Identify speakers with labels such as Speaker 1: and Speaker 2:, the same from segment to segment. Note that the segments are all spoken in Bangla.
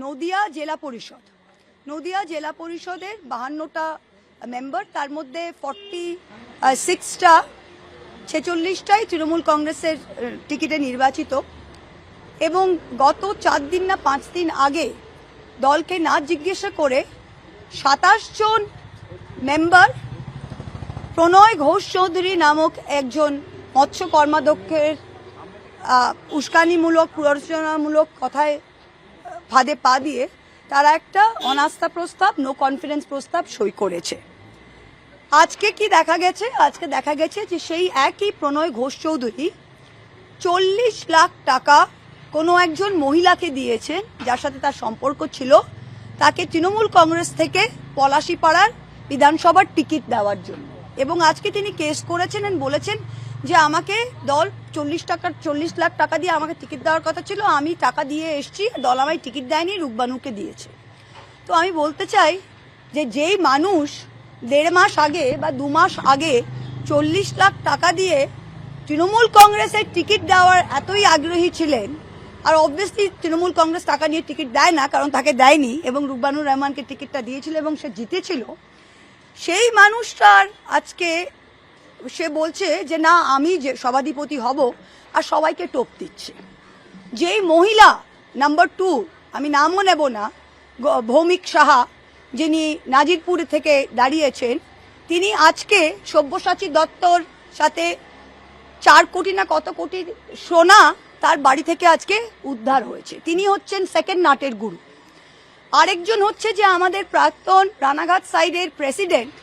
Speaker 1: নদিয়া জেলা পরিষদ, নদিয়া জেলা পরিষদের 52টা মেম্বার, তার মধ্যে 46টা 46টাই তৃণমূল কংগ্রেসের টিকিটে নির্বাচিত। এবং গত 4 দিন না 5 দিন আগে দলকে না জিজ্ঞাসা করে 27 জন মেম্বার প্রণয় ঘোষ চৌধুরী নামক একজন মৎস্য কর্মাধ্যক্ষের উস্কানিমূলক প্ররোচনামূলক কথায় ফাঁদে পা দিয়ে তারা একটা অনাস্থা প্রস্তাব, নো কনফিডেন্স প্রস্তাব সই করেছে। আজকে কি দেখা গেছে? আজকে দেখা গেছে যে সেই একই প্রণয় ঘোষ চৌধুরী 40 লাখ টাকা কোনো একজন মহিলাকে দিয়েছেন যার সাথে তার সম্পর্ক ছিল, তাকে তৃণমূল কংগ্রেস থেকে পলাশীপাড়ার বিধানসভার টিকিট দেওয়ার জন্য। এবং আজকে তিনি কেস করেছেন এবং বলেছেন যে আমাকে দল 40 লাখ টাকা দিয়ে আমাকে টিকিট দেওয়ার কথা ছিল, আমি টাকা দিয়ে এসছি, দল আমায় টিকিট দেয়নি, রূপবানুকে দিয়েছে। তো আমি বলতে চাই যে যেই মানুষ 1.5 মাস আগে বা 2 মাস আগে 40 লাখ টাকা দিয়ে তৃণমূল কংগ্রেসের টিকিট দেওয়ার এতই আগ্রহী ছিলেন, আর অবভিয়াসলি তৃণমূল কংগ্রেস টাকা নিয়ে টিকিট দেয় না, কারণ তাকে দেয়নি, এবং রূপবানুর রহমানকে টিকিটটা দিয়েছিল এবং সে জিতেছিল, সেই মানুষটার আজকে সে বলছে যে না আমি যে সভাধিপতি হব, আর সবাইকে টোপ দিচ্ছে। যেই মহিলা নাম্বার 2, আমি নামও নেব না, ভৌমিক সাহা, যিনি নাজিরপুর থেকে দাঁড়িয়েছেন, তিনি আজকে সব্যসাচী দত্তর সাথে 4 কোটি না কত কোটি সোনা তার বাড়ি থেকে আজকে উদ্ধার হয়েছে। তিনি হচ্ছেন সেকেন্ড নাটের গুরু। আরেকজন হচ্ছে যে আমাদের প্রাক্তন রানাঘাট সাইডের প্রেসিডেন্ট,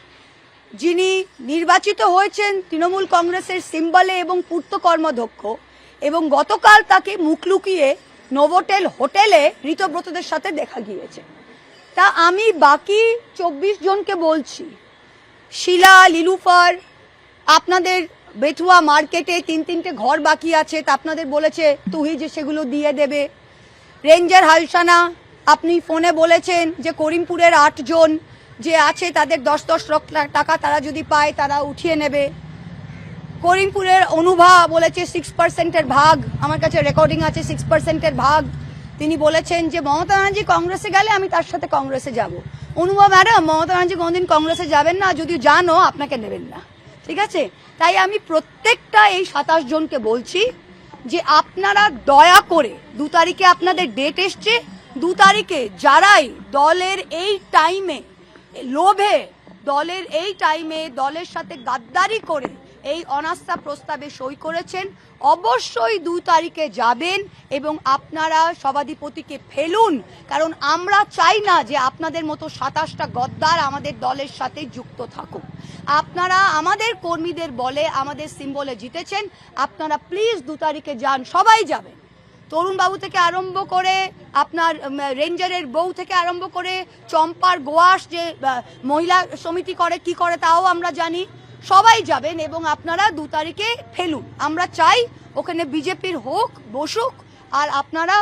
Speaker 1: যিনি নির্বাচিত হয়েছেন তৃণমূল কংগ্রেসের সিম্বলে এবং পূর্ত কর্মাধ্যক্ষ, এবং গতকাল তাকে মুখ লুকিয়ে নোভোটেল হোটেলে ঋতব্রতদের সাথে দেখা গিয়েছে। তা আমি বাকি 24 জনকে বলছি, শিলা, লিলুফার, আপনাদের বেথুয়া মার্কেটে 3-3টে ঘর বাকি আছে, তা আপনাদের বলেছে তুহি যে সেগুলো দিয়ে দেবে। রেঞ্জার হালসানা, আপনি ফোনে বলেছেন যে করিমপুরের 8 জন যে আছে তাদের 10-10 লাখ টাকা তারা যদি পায় তারা উঠিয়ে নেবে। করিমপুরের অনুভা বলেছে 6%-এর ভাগ, আমার কাছে রেকর্ডিং আছে 6%-এর ভাগ। তিনি বলেছেন যে মমতা ব্যানার্জি কংগ্রেসে গেলে আমি তার সাথে কংগ্রেসে যাব। অনুভা ম্যাডাম, মমতা ব্যানার্জি কোনদিন কংগ্রেসে যাবেন না, যদি জানো আপনাকে নেবেন না, ঠিক আছে? তাই আমি প্রত্যেকটা এই 27 জনকে বলছি যে আপনারা দয়া করে 2 তারিখে আপনাদের ডেট এসছে, 2 তারিখে যারাই দলের এই টাইমে লোভে, দলের এই টাইমে দলের সাথে গাদ্দারি করে এই অনাস্থা প্রস্তাবে সই করেছেন, অবশ্যই 2 তারিখে যাবেন এবং আপনারা সভাধিপতিকে ফেলুন, কারণ আমরা চাই না যে আপনাদের মতো 27টা গদ্দার আমাদের দলের সাথে যুক্ত থাকুক। আপনারা আমাদের কর্মীদের বলে আমাদের সিম্বলে জিতেছেন, আপনারা প্লিজ 2 তারিখে যান, সবাই যাবেন। তরুণ বাবু থেকে আরম্ভ করে আপনার রেঞ্জারের বউ থেকে আরম্ভ করে চম্পার গোয়াস যে মহিলা সমিতি করে কি করে তাও আমরা জানি, সবাই যাবেন এবং আপনারা 2 তারিখে ফেলুন। আমরা চাই ওখানে বিজেপির হোক, বসুক, আর আপনারা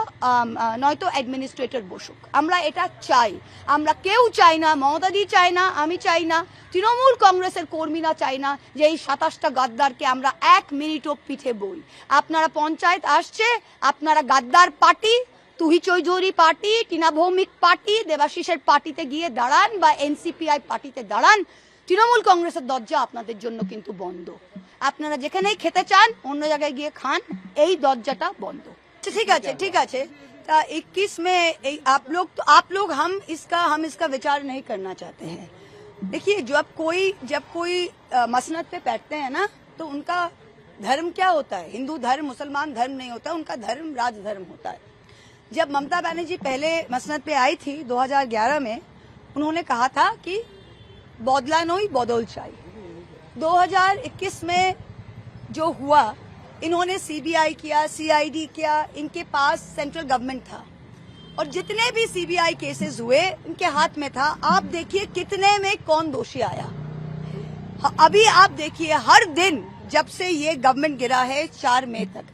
Speaker 1: নয়তো অ্যাডমিনিস্ট্রেটর বসুক, আমরা এটা চাই। আমরা কেউ চাই না, মমতাদি চাই না, আমি চাই না, তৃণমূল কংগ্রেসের কর্মীরা চাই না যে এই 27টা গাদ্দারকে আমরা 1 মিনিটও পিঠে বই। আপনারা পঞ্চায়েত আসছে, আপনারা গাদ্দার party, Tuhi Chowdhury party, Tina Bhowmik party, দেবাশিসের পার্টিতে গিয়ে দাঁড়ান বা এনসিপিআই পার্টিতে দাঁড়ান, তৃণমূল কংগ্রেসের দরজা আপনাদের জন্য কিন্তু বন্ধ। আপনারা যেখানেই খেতে চান অন্য জায়গায় গিয়ে খান, এই দরজাটা বন্ধ। ठीक है, ठीक है। 21 में आप लोग हम इसका विचार नहीं करना चाहते हैं। देखिए, जब कोई मसनद पे बैठते हैं ना, तो उनका धर्म क्या होता है? हिंदू धर्म, मुसलमान धर्म नहीं होता, उनका धर्म राजधर्म होता है। जब ममता बनर्जी पहले मसनद पे आई थी 2011 में, उन्होंने कहा था कि बदला नोई बदल चाहिए। 2021 में जो हुआ, इन्होंने सीबीआई किया, सीआईडी किया, इनके पास सेंट्रल गवर्नमेंट था, और जितने भी सीबीआई केसेस हुए इनके हाथ में था। आप देखिए कितने में कौन दोषी आया। अभी आप देखिए, हर दिन जब से ये गवर्नमेंट गिरा है 4 मई तक,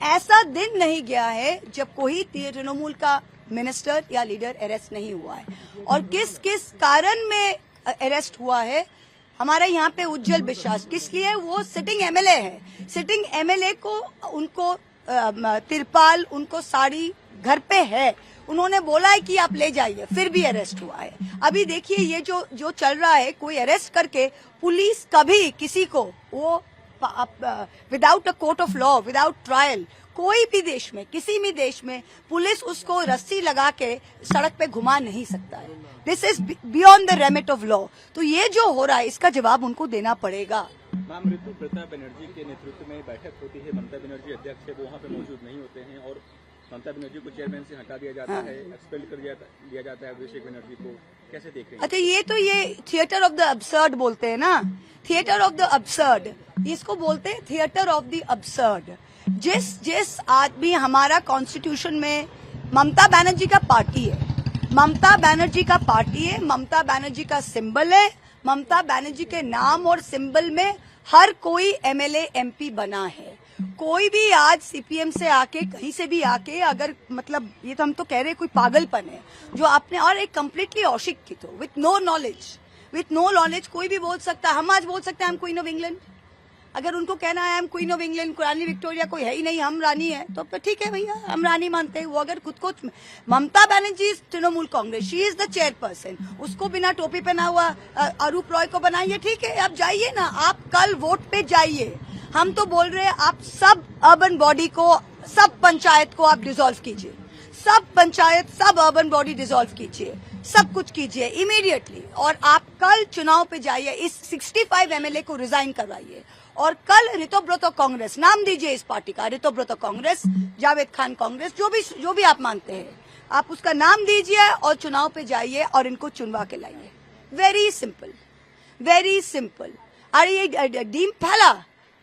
Speaker 1: ऐसा दिन नहीं गया है जब कोई तृणमूल का मिनिस्टर या लीडर अरेस्ट नहीं हुआ है। और किस किस कारण में अरेस्ट हुआ है, हमारे यहाँ पे उज्जवल विश्वास, किस लिए? वो सिटिंग एमएलए है। सिटिंग एमएलए को उनको तिरपाल, उनको साड़ी घर पे है, उन्होंने बोला है कि आप ले जाइए, फिर भी अरेस्ट हुआ है। अभी देखिए ये जो चल रहा है, कोई अरेस्ट करके पुलिस कभी किसी को वो without a court of law, without trial, कोई भी देश में, किसी भी देश में पुलिस उसको रस्सी लगा के सड़क पे घुमा नहीं सकता है। This is beyond the remit of law. तो ये जो हो रहा है इसका जवाब उनको देना पड़ेगा।
Speaker 2: मैम, ऋतु प्रताप बनर्जी के नेतृत्व में बैठक होती है, ममता बनर्जी अध्यक्ष है, वो वहाँ पे मौजूद नहीं होते हैं और ममता बनर्जी को चेयरमैन से हटा दिया जाता है, एक्सपेल कर दिया जाता है अभिषेक बनर्जी को, कैसे देख रहे हैं?
Speaker 1: अच्छा, ये थिएटर ऑफ द अब्सर्ड बोलते हैं ना, थिएटर ऑफ द अब्सर्ड, इसको बोलते हैं थिएटर ऑफ द अब्सर्ड। जिस आदमी, हमारा कॉन्स्टिट्यूशन में ममता बनर्जी का पार्टी है, ममता बनर्जी का पार्टी है, ममता बनर्जी का सिंबल है, ममता बनर्जी के नाम और सिंबल में हर कोई एमएलए एमपी बना है। कोई भी आज सीपीएम से आके, कहीं से भी आके, अगर मतलब ये तो हम तो कह रहे हैं कोई पागलपन है जो आपने, और एक कम्प्लीटली अशिक्षित हो, विथ नो नॉलेज कोई भी बोल सकता है। हम आज बोल सकते हैं I am queen of England, अगर उनको कहना है I am queen of England, Rani Victoria कोई है ही नहीं, हम रानी है, तो ठीक है भैया, हम रानी मानते हैं। वो अगर खुद को, Mamata Banerjee Trinamool Congress, she is the chairperson, उसको बिना टोपी पहना हुआ अरूप रॉय को बनाइए, ठीक है, आप जाइए ना, आप कल वोट पे जाइए। हम तो बोल रहे हैं आप सब अर्बन बॉडी को, सब पंचायत को आप डिसॉल्व कीजिए, सब पंचायत, सब अर्बन बॉडी डिसॉल्व कीजिए, सब कुछ कीजिए इमीडिएटली, और आप कल चुनाव पे जाइए, इस 65 एमएलए को रिजाइन करवाइए, और कल ऋतुव्रत कांग्रेस, नाम दीजिए इस पार्टी का, ऋतुव्रत कांग्रेस, जावेद खान कांग्रेस, जो भी आप मानते हैं, आप उसका नाम दीजिए और चुनाव पे जाइए और इनको चुनवा के लाइए। Very simple. अरे ये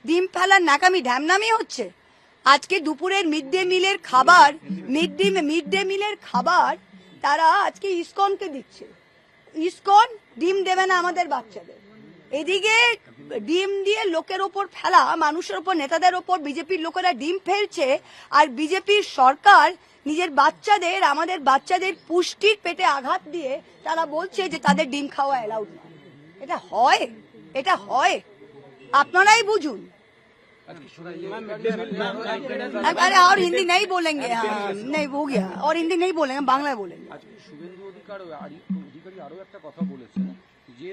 Speaker 1: ডিম ফেলা নাকামি ঢ্যামনামি হচ্ছে। আজকে দুপুরের মিড ডে মিলের খাবার তারা আজকে ইসকনকে দিচ্ছে। ইসকন ডিম দেবে না আমাদের বাচ্চাদের। এদিকে ডিম দিয়ে লোকের ওপর ফেলা, মানুষের ওপর, নেতাদের ওপর বিজেপির লোকেরা ডিম ফেলছে, আর বিজেপির সরকার নিজের বাচ্চাদের, আমাদের বাচ্চাদের পুষ্টির পেটে আঘাত দিয়ে তারা বলছে যে তাদের ডিম খাওয়া অ্যালাউড না। এটা হয়? আপনারাই বুঝুন। अरे और हिंदी नहीं बोलेंगे, हाँ नहीं हो गया, और हिंदी नहीं बोलेंगे, বাংলায় बोलेंगे।
Speaker 3: শুভেন্দু অধিকারী আরো একটা কথা বলেছেন যে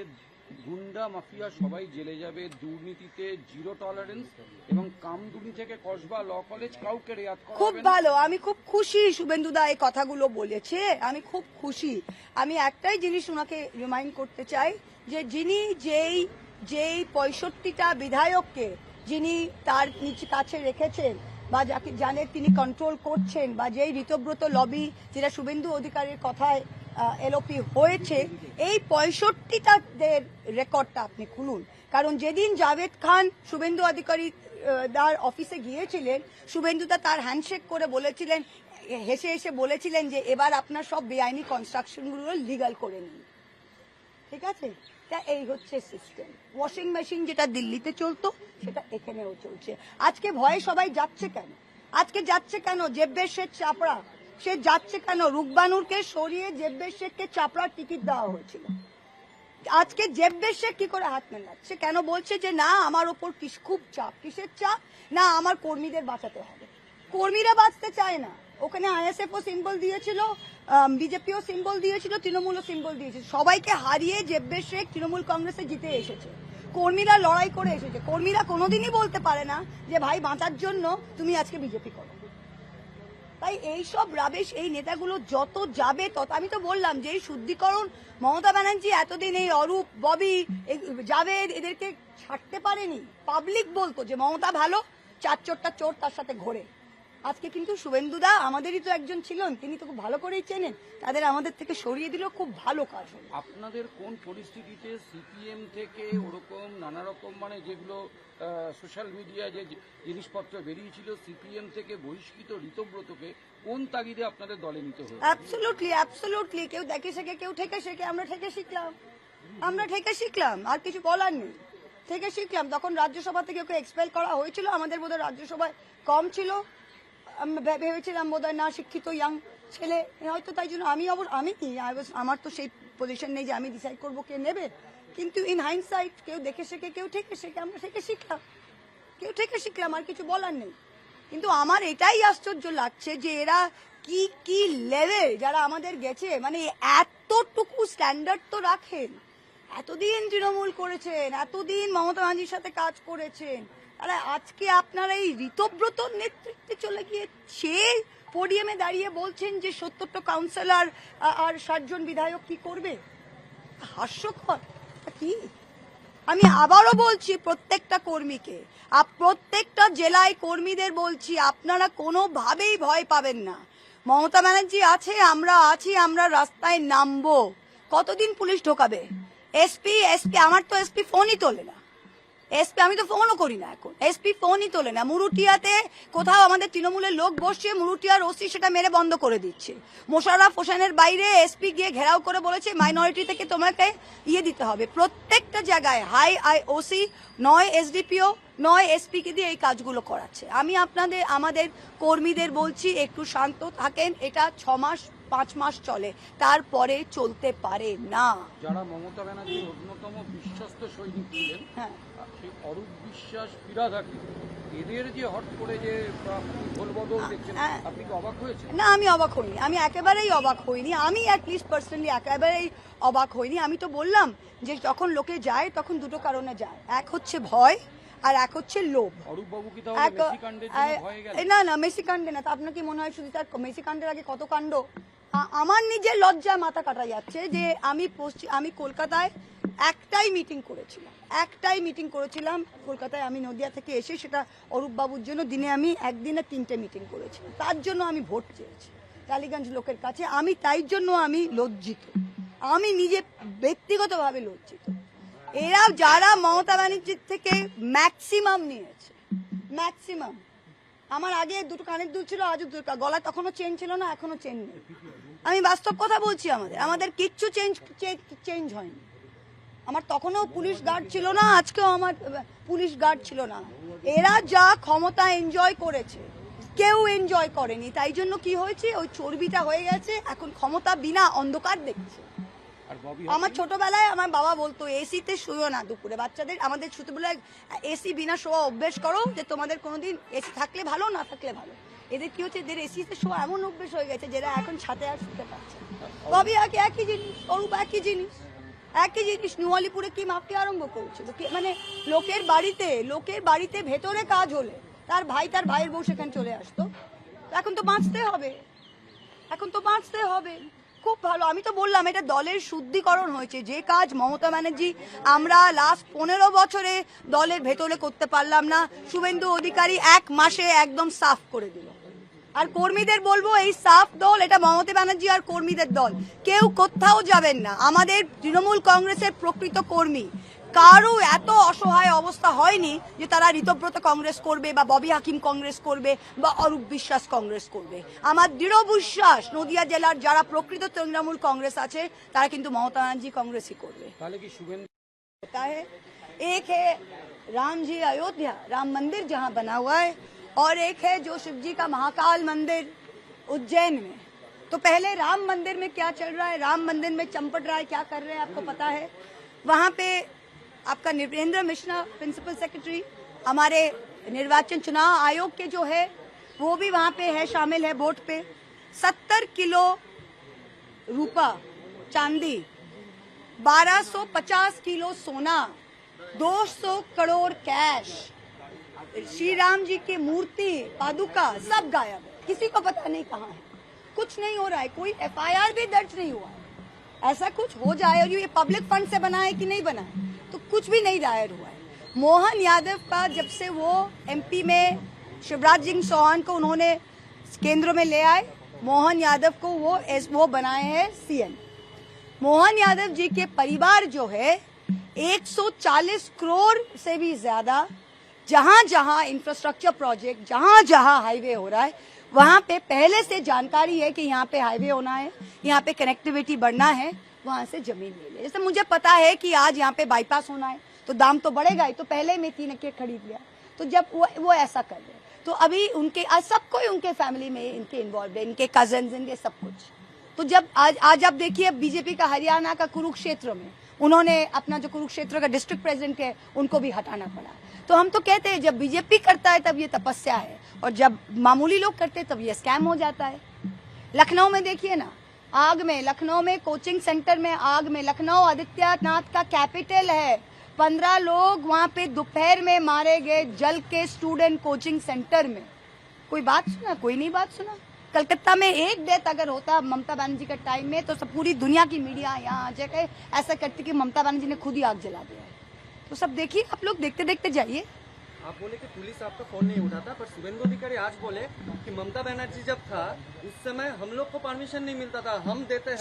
Speaker 3: গুন্ডা মাফিয়া সবাই জেলে যাবে, দুর্নীতিতে জিরো টলারেন্স, এবং কামদুনি থেকে কসবা ল কলেজ কাউকে রেয়াত করা হবে না।
Speaker 1: খুব ভালো, আমি খুব খুশি শুভেন্দুদা এই কথাগুলো বলেছে, আমি খুব খুশি। আমি একটাই জিনিস ওনাকে রিমাইন্ড করতে চাই যে যিনি যেই 65টা বিধায়ককে যিনি তার নিচে কাছে রেখেছেন বা যাকে জানে তিনি কন্ট্রোল করছেন, বা যেই ঋতব্রত লবি যেটা শুভেন্দু অধিকারীর কথায় এলওপি হয়েছে, এই 65টাদের রেকর্ডটা আপনি খুলুন। কারণ যেদিন জাভেদ খান শুভেন্দু অধিকারী দার অফিসে গিয়েছিলেন, শুভেন্দুদা তার হ্যান্ডশেক করে বলেছিলেন, হেসে হেসে বলেছিলেন যে এবার আপনার সব বেআইনি কনস্ট্রাকশনগুলো লিগাল করে নিন। ঠিক আছে, এই হচ্ছে সিস্টেম। ওয়াশিং মেশিন যেটা দিল্লিতে চলতো সেটা এখানেও চলছে। আজকে ভয়ে সবাই যাচ্ছে কেন? জেব্বের শেখ চাপড়া, সে যাচ্ছে কেন? রুকবানুরকে সরিয়ে জেব্বের শেখকে চাপড়ার টিকিট দেওয়া হয়েছিল। আজকে জেব্বের শেখ কি করে হাত মেলাচ্ছে? কেন বলছে যে না আমার ওপর খুব চাপ? কিসের চাপ? না আমার কর্মীদের বাঁচাতে হবে। কর্মীরা বাঁচতে চায় না, ওখানে আইএসএফও সিম্বল দিয়েছিল, বিজেপিও সিম্বল দিয়েছিল, তৃণমূলও সিম্বল দিয়েছিল, সবাইকে হারিয়ে জেব্বের শেখ তৃণমূল কংগ্রেসে জিতে এসেছে। কর্মীরা লড়াই করে এসেছে। কর্মীরা কোনোদিনই বলতে পারে না যে ভাই বাঁচার জন্য তুমি আজকে বিজেপি করো। তাই এই সব রাবেশ, এই নেতাগুলো যত যাবে তত, আমি তো বললাম যে এই শুদ্ধিকরণ মমতা ব্যানার্জি এতদিন এই অরূপ, ববি, জাভেদ এদেরকে ছাড়তে পারেনি। পাবলিক বলতো যে মমতা ভালো, 4 চোরটা চোর তার সাথে ঘোরে। আজকে কিন্তু শুভেন্দুদা আমাদেরই তো একজন ছিলেন, তিনি তো খুব ভালো করেই চেনেন, তাদের আমাদের থেকে সরিয়ে দিলেও খুব ভালো কাজ হলো।
Speaker 3: আপনাদের কোন পরিস্থিতিতে সিপিএম থেকে ওরকম নানা রকম মানে যেগুলো সোশ্যাল মিডিয়া যে জিনিসপত্র বেরিয়েছিল, সিপিএম থেকে বহিষ্কৃত ঋতব্রতকে কোন তাগিদে আপনাদের দলে নিতে হবে?
Speaker 1: অ্যাবসলিউটলি কেউ দেখে শেখে, কেউ ঠেকে শেখে, আমরা ঠেকে শিখলাম, আর কিছু বলার নেই। থেকে শিখলাম। তখন রাজ্যসভা থেকে ওকে এক্সপেল করা হয়েছিল, আমাদের বোধহয় রাজ্যসভায় কম ছিল, ভেবেছিলাম বোধহয় না শিক্ষিত ইয়াং ছেলে হয়তো, তাই জন্য আমার তো সেই পজিশন নেই যে আমি ডিসাইড করবো কে নেবে। কিন্তু ইন হাইন্ডসাইট কেউ দেখে শেখে, কেউ ঠেকে শেখে, আমরা ঠেকে শিখলাম, আর কিছু বলার নেই। কিন্তু আমার এটাই আশ্চর্য লাগছে যে এরা কি কি লেভেল যারা আমাদের গেছে, মানে এতটুকু স্ট্যান্ডার্ড তো রাখেন। এতদিন তৃণমূল করেছেন, এতদিন মমতা ব্যানার্জির সাথে কাজ করেছেন, তাহলে আজকে আপনারা এই ঋতব্রতর নেতৃত্বে চলে গিয়ে সে পোডিয়ামে দাঁড়িয়ে বলছেন যে 70টা কাউন্সিলর আর 60 জন বিধায়ক কি করবে? হাস্যকর কি। আমি আবারও বলছি প্রত্যেকটা কর্মীকে, প্রত্যেকটা জেলায় কর্মীদের বলছি, আপনারা কোনোভাবেই ভয় পাবেন না। মমতা ব্যানার্জি আছে, আমরা আছি, আমরা রাস্তায় নামবো। কতদিন পুলিশ ঢোকাবে? এসপি আমার তো এসপি ফোনই তোলে না। এসপি আমি তো ফোনও করি না এখন, এসপি ফোনই তোলে না। মুরুটিয়াতে কোথাও আমাদের তৃণমূলের লোক বসছে, মুরুটিয়ার ওসি সেটা মেরে বন্ধ করে দিচ্ছে। মোশাররফ হোসেনের বাইরে এসপি গিয়ে ঘেরাও করে বলেছে মাইনরিটি থেকে তোমাকে দিতে হবে। প্রত্যেকটা জায়গায় হাই ওসি নয় এসডিপিও নয় এসপি কে দিয়ে এই কাজগুলো করাচ্ছে। আমি আমাদের কর্মীদের বলছি একটু শান্ত থাকেন, এটা 6 মাস 5 মাস চলে, তারপরে চলতে পারে না।
Speaker 3: যারা মমতা ব্যানার্জির অন্যতম বিশ্বস্ত সৈনিক ছিলেন,
Speaker 1: হ্যাঁ,
Speaker 3: সেই অরূপ বিশ্বাস, ফিরাদ হাকিম, এদের যে হট করে যে গোলবদল দেখছেন, আপনি কি অবাক হয়েছেন?
Speaker 1: না, আমি অবাক হইনি, আমি একেবারেই অবাক হইনি। আমি অ্যাটলিস্ট পার্সোনালি একেবারেই অবাক হইনি। আমি তো বললাম যে যখন লোকে যায় তখন দুটো কারণে যায়, এক হচ্ছে ভয় আর এক হচ্ছে লোভ।
Speaker 3: অরূপ বাবু কি তাহলে মেসি কাণ্ডের জন্য ভয়ে গেলেন?
Speaker 1: না মেসি কাণ্ডে না। তা আপনার কি মনে হয় শুধু তার মেসি কাণ্ডের আগে কত কাণ্ড? আমার নিজের লজ্জায় মাথা কাটা যাচ্ছে যে আমি কলকাতায় একটাই মিটিং করেছিলাম কলকাতায়। আমি নদিয়া থেকে এসে সেটা অরূপ বাবুর জন্য আমি একদিনে 3টে মিটিং করেছি। তার জন্য আমি ভোট চেয়েছি টালিগঞ্জ লোকের কাছে। আমি তাই জন্য আমি লজ্জিত, আমি নিজে ব্যক্তিগতভাবে লজ্জিত। এরা যারা মমতা ব্যানার্জির থেকে ম্যাক্সিমাম নিয়েছে, ম্যাক্সিমাম। আমার আগে দুটো কানের দুল ছিল, আজও গলা তখনও চেন ছিল না, এখনো চেন নেই। আমি বাস্তব কথা বলছি, আমাদের কিচ্ছু চেঞ্জ হয়নি। আমার তখনও পুলিশ গার্ড ছিল না, আজকেও আমার পুলিশ গার্ড ছিল না। এরা যা ক্ষমতা এনজয় করেছে কেউ এনজয় করেনি, তাই জন্য কি হয়েছে, ওই চর্বিটা হয়ে গেছে। এখন ক্ষমতা বিনা অন্ধকার দেখছে। আমার ছোটবেলায় আমার বাবা বলতো এসিতে শুয়ো না দুপুরে, বাচ্চাদের আমাদের ছোটবেলায় এসি বিনা শোয়া অভ্যেস করো, যে তোমাদের কোনোদিন এসি থাকলে ভালো, না থাকলে ভালো। এদের কি হচ্ছে, এদের এসিতে শোয়া এমন অভ্যেস হয়ে গেছে যেটা এখন ছাদে আর শুতে পারছে। ববি একই জিনিস, অরূপ একই জিনিস। নুয়ালিপুরে কি মাফিয়া আরম্ভ করেছিল, মানে লোকের বাড়িতে ভেতরে কাজ হলে তার ভাইয়ের বউ সেখানে চলে আসতো। এখন তো বাঁচতে হবে। খুব ভালো। আমি তো বললাম এটা দলের শুদ্ধিকরণ হয়েছে। যে কাজ মমতা ব্যানার্জি আমরা লাস্ট 15 বছরে দলের ভেতরে করতে পারলাম না, শুভেন্দু অধিকারী 1 মাসে একদম সাফ করে দিল। আর কর্মীদের বলবো এই সাফ দল, এটা মমতা ব্যানার্জি আর কর্মীদের দল, কেউ কোথাও যাবেন না। আমাদের তৃণমূল কংগ্রেসের প্রকৃত কর্মী কারো এত অসহায় অবস্থা হয়নি যে তারা ঋতব্রত কংগ্রেস করবে বা ববি হাকিম কংগ্রেস করবে বা অরূপ বিশ্বাস কংগ্রেস করবে। আমার দৃঢ় বিশ্বাস নদিয়া জেলার যারা প্রকৃত তৃণমূল কংগ্রেস আছে তারা কিন্তু মমতা ব্যানার্জি কংগ্রেসই করবে।
Speaker 3: তাহলে কি শুভেন্দু
Speaker 1: एक है राम जी अयोध्या, राम मंदिर जहाँ बना हुआ है, और एक है जो शिव जी का महाकाल मंदिर उज्जैन में। तो पहले राम मंदिर में क्या चल रहा है, राम मंदिर में चंपट राय क्या कर रहे हैं आपको पता है। वहाँ पे आपका नृपेंद्र मिश्रा प्रिंसिपल सेक्रेटरी, हमारे निर्वाचन चुनाव आयोग के जो है वो भी वहाँ पे है, शामिल है बोर्ड पे। 70 किलो रूपा चांदी, 1250 किलो सोना, 200 करोड़ कैश, श्री राम जी की मूर्ति, पादुका सब गायब है। किसी को पता नहीं कहाँ है, कुछ नहीं हो रहा है, कोई एफआईआर भी दर्ज नहीं हुआ है। ऐसा कुछ हो जाए और ये पब्लिक फंड से बना है कि नहीं बना है, तो कुछ भी नहीं दायर हुआ है। मोहन यादव का जब से वो एमपी में शिवराज सिंह चौहान को उन्होंने केंद्र में ले आए, मोहन यादव को वो बनाए हैं सीएम। मोहन यादव जी के परिवार जो है 140 करोड़ से भी ज्यादा, जहां जहां इंफ्रास्ट्रक्चर प्रोजेक्ट, जहां जहां हाईवे हो रहा है, वहां पे पहले से जानकारी है कि यहाँ पे हाईवे होना है, यहाँ पे कनेक्टिविटी बढ़ना है, वहां से जमीन ले ले। जैसे मुझे पता है कि आज यहाँ पे बाईपास होना है तो दाम तो बढ़ेगा ही, तो पहले में 3 एकड़ खरीद लिया। तो जब वो ऐसा कर रहे, तो अभी उनके सब कोई उनके फैमिली में इनके इन्वॉल्व है, इनके कजन्स, इनके सब कुछ। तो जब आज आप देखिए बीजेपी का हरियाणा का कुरुक्षेत्र में उन्होंने अपना जो कुरुक्षेत्र का डिस्ट्रिक्ट प्रेसिडेंट है उनको भी हटाना पड़ा। तो हम तो कहते हैं जब बीजेपी करता है तब ये तपस्या है, और जब मामूली लोग करते हैं तब ये स्कैम हो जाता है। लखनऊ में देखिए ना, आग में, लखनऊ में कोचिंग सेंटर में आग में, लखनऊ आदित्यनाथ का कैपिटल है, 15 लोग वहां पे दोपहर में मारे गए जल के स्टूडेंट कोचिंग सेंटर में। कोई बात सुना? कोई नहीं बात सुना। कलकत्ता में एक डेथ अगर होता ममता बनर्जी के टाइम में तो सब पूरी दुनिया की मीडिया यहाँ आ जाके ऐसा करती कि ममता बनर्जी ने खुद ही आग जला दिया है। तो सब देखिए, आप लोग देखते देखते जाइए।
Speaker 4: आप बोले कि पुलिस आपका फोन नहीं उठाता, पर शुभेंदु अधिकारी आज बोले कि ममता बनर्जी जब था उस समय हम लोग को परमिशन नहीं मिलता था, हम देते हैं।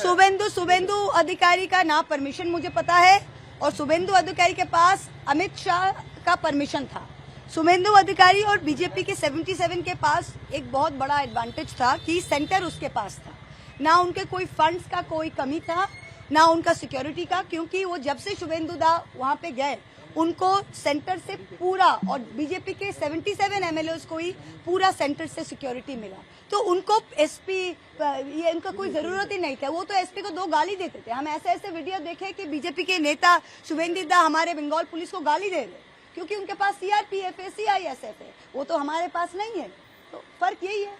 Speaker 1: शुभेंदु अधिकारी का ना परमिशन मुझे पता है, और शुभेंदु अधिकारी के पास अमित शाह का परमिशन था। शुभेंदु अधिकारी और बीजेपी के 77 के पास एक बहुत बड़ा एडवांटेज था कि सेंटर उसके पास था, ना उनके कोई फंड्स का कोई कमी था, ना उनका सिक्योरिटी का, क्योंकि वो जब से शुभेंदु दा वहां पे गए उनको सेंटर से पूरा, और बीजेपी के 77 एमएलएस को ही पूरा सेंटर से सिक्योरिटी मिला। तो उनको एसपी ये इनका कोई जरूरत ही नहीं था। वो तो एसपी को 2 गाली देते थे। हम ऐसे ऐसे वीडियो देखे कि बीजेपी के नेता शुभेंदु दा हमारे बंगाल पुलिस को गाली दे रहे, क्योंकि उनके पास सीआरपीएफ है, सीआईएसएफ है, वो तो हमारे पास नहीं है। तो फर्क यही है।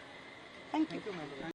Speaker 1: Thank you.